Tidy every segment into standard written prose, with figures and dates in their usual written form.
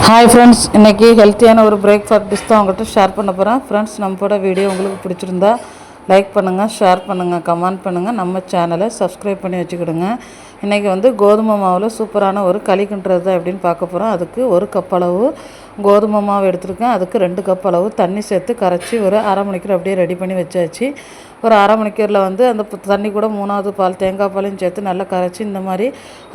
Hi friends, இன்றைக்கி ஹெல்த்தியான ஒரு பிரேக்ஃபாஸ்ட் டிஷ் தான் உங்கள்கிட்ட ஷேர் பண்ண போகிறேன். ஃப்ரெண்ட்ஸ், நம்மளோட வீடியோ உங்களுக்கு பிடிச்சிருந்தா லைக் பண்ணுங்கள், ஷேர் பண்ணுங்கள், கமெண்ட் பண்ணுங்கள், நம்ம சேனலை சப்ஸ்கிரைப் பண்ணி வச்சுக்கிடுங்க. இன்றைக்கி கோதுமை மாவில் சூப்பரான ஒரு களி கிண்டுறது தான் எப்படின்னு பார்க்க போகிறோம். அதுக்கு 1 கப் அளவு கோதுமை மாவு எடுத்துருக்கேன். அதுக்கு 2 கப் அளவு தண்ணி சேர்த்து கரைச்சி ஒரு அரை மணிக்கூர் அப்படியே ரெடி பண்ணி வச்சாச்சு. ஒரு அரை மணிக்கூரில் அந்த தண்ணி கூட 3வது பால் தேங்காய் பாலையும் சேர்த்து நல்லா கரைச்சி இந்த மாதிரி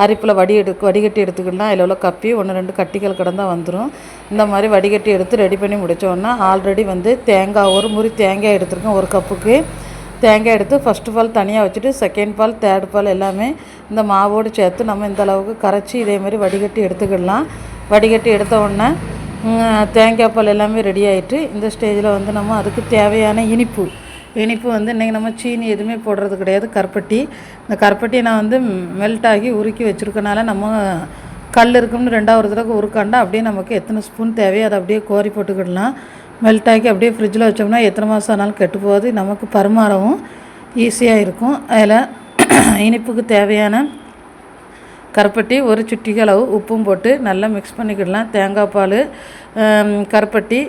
அரிப்பில் வடிகட்டி எடுத்துக்கிடலாம். அதில் உள்ள கப்பி 1-2 கட்டிகள் கிடந்தால் வந்துடும். இந்த மாதிரி வடிகட்டி எடுத்து ரெடி பண்ணி முடித்தோன்னா ஆல்ரெடி தேங்காய் ஒரு முறி தேங்காய் எடுத்துருக்கேன். 1 கப்புக்கு தேங்காய் எடுத்து ஃபஸ்ட்டு பால் தனியாக வச்சுட்டு செகண்ட் பால் தேர்ட் பால் எல்லாமே இந்த மாவோடு சேர்த்து நம்ம இந்த அளவுக்கு கரைச்சி இதேமாதிரி வடிகட்டி எடுத்துக்கிடலாம். வடிகட்டி எடுத்த உடனே தேங்காய் பால் எல்லாமே ரெடி ஆகிட்டு இந்த ஸ்டேஜில் நம்ம அதுக்கு தேவையான இனிப்பு இன்றைக்கி நம்ம சீனி எதுவுமே போடுறது கிடையாது. கருப்பட்டி, இந்த கருப்பட்டியை நான் மெல்ட் ஆகி உருக்கி வச்சுருக்கனால நம்ம கல் இருக்கும்னு 2வது தடவை உருக்காண்டா அப்படியே நமக்கு எத்தனை ஸ்பூன் தேவையோ அதை அப்படியே கோரி போட்டுக்கிடலாம். மெல்ட் ஆகி அப்படியே ஃப்ரிட்ஜில் வச்சோம்னா எத்தனை மாதம் ஆனாலும் கெட்டு போகாது, நமக்கு பரிமாறவும் ஈஸியாக இருக்கும். அதில் இனிப்புக்கு தேவையான கருப்பட்டி ஒரு சிட்டிகை அளவு உப்பும் போட்டு நல்லா மிக்ஸ் பண்ணிக்கிடலாம். தேங்காய் பால், கருப்பட்டி,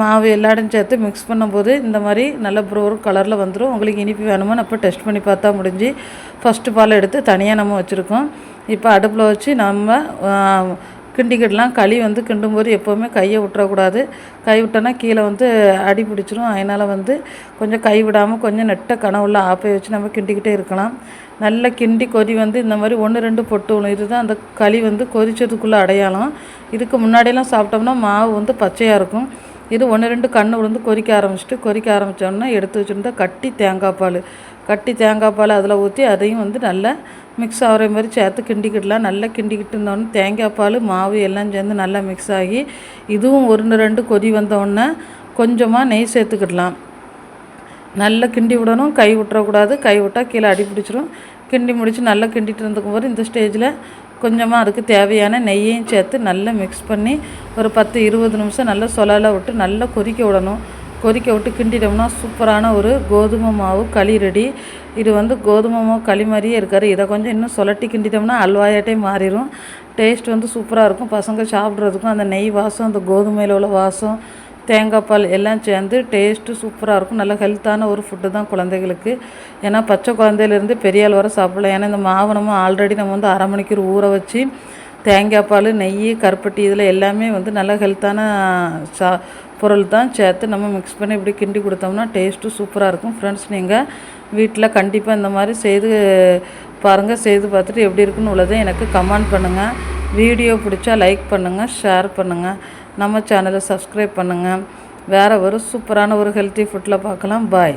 மாவு எல்லாரும் சேர்த்து மிக்ஸ் பண்ணும்போது இந்த மாதிரி நல்ல ப்ரௌன் கலரில் வந்துடும். உங்களுக்கு இனிப்பு வேணுமோ அப்போ டெஸ்ட் பண்ணி பார்த்தா முடிஞ்சு. ஃபஸ்ட்டு பால் எடுத்து தனியாக நம்ம வச்சுருக்கோம். இப்போ அடுப்பில் வச்சு நம்ம கிண்டிக்கிடலாம். களி கிண்டும்போது எப்போவுமே கையை விட்டுறக்கூடாது. கை விட்டோன்னா கீழே அடி பிடிச்சிரும். அதனால் கொஞ்சம் கை விடாமல் கொஞ்சம் நெட்ட கனவுள்ள ஆப்பை வச்சு நம்ம கிண்டிக்கிட்டே இருக்கலாம். நல்லா கிண்டி கொதி இந்த மாதிரி 1-2 பொட்டு விழும். இதுதான் அந்த களி கொதிச்சதுக்குள்ளே அடையாளம். இதுக்கு முன்னாடியெல்லாம் சாப்பிட்டோம்னா மாவு பச்சையாக இருக்கும். இது 1-2 கண்ணு விழுந்து கொதிக்க ஆரம்பித்தோன்னா எடுத்து வச்சுருந்தா கட்டி தேங்காய் பால் அதில் ஊற்றி அதையும் நல்லா மிக்ஸ் ஆகிற மாதிரி சேர்த்து கிண்டிக்கிடலாம். நல்லா கிண்டிக்கிட்டு இருந்தோடனே தேங்காய் பால் மாவு எல்லாம் சேர்ந்து நல்லா மிக்ஸ் ஆகி இதுவும் 1-2 கொதி வந்தோடனே கொஞ்சமாக நெய் சேர்த்துக்கிடலாம். நல்லா கிண்டி விடணும், கை விட்டுறக்கூடாது. கை விட்டால் கீழே அடி பிடிச்சிரும். கிண்டி முடித்து நல்லா கிண்டிட்டு இருந்துக்கும் போது இந்த ஸ்டேஜில் கொஞ்சமாக அதுக்கு தேவையான நெய்யையும் சேர்த்து நல்லா மிக்ஸ் பண்ணி ஒரு 10-20 நிமிஷம் நல்லா சொலால விட்டு நல்லா கொதிக்க விடணும். கொதிக்க விட்டு கிண்டிட்டோம்னா சூப்பரான ஒரு கோதுமை மாவு களி ரெடி. இது கோதுமை மாவு களி மாதிரியே இருக்காது. இதை கொஞ்சம் இன்னும் சொலட்டி கிண்டிட்டோம்னா அல்வாயாட்டே மாறிடும். டேஸ்ட் சூப்பராக இருக்கும். பசங்க சாப்பிட்றதுக்கும் அந்த நெய் வாசம், அந்த கோதுமையில் உள்ள வாசம், தேங்காய் பால் எல்லாம் சேர்ந்து டேஸ்ட்டு சூப்பராக இருக்கும். நல்ல ஹெல்த்தான ஒரு ஃபுட்டு தான் குழந்தைகளுக்கு. ஏன்னா பச்சை குழந்தையிலேருந்து பெரிய ஆள் வர சாப்பிடலாம். ஏன்னா இந்த மாவு நம்ம ஆல்ரெடி நம்ம அரை மணிக்கூர் ஊற வச்சு தேங்காய் பால், நெய், கருப்பட்டி இதில் எல்லாமே நல்ல ஹெல்த்தான பொருள் தான் சேர்த்து நம்ம மிக்ஸ் பண்ணி இப்படி கிண்டி கொடுத்தோம்னா டேஸ்ட்டு சூப்பராக இருக்கும். ஃப்ரெண்ட்ஸ், நீங்கள் வீட்டில் கண்டிப்பாக இந்த மாதிரி செய்து பாருங்கள். செய்து பார்த்துட்டு எப்படி இருக்குன்னு உள்ளதை எனக்கு கமெண்ட் பண்ணுங்கள். வீடியோ பிடிச்சா லைக் பண்ணுங்கள், ஷேர் பண்ணுங்கள், நம்ம சேனலை சப்ஸ்கிரைப் பண்ணுங்கள். வேறு ஒரு சூப்பரான ஒரு ஹெல்த்தி ஃபுட்டில் பார்க்கலாம். பாய்.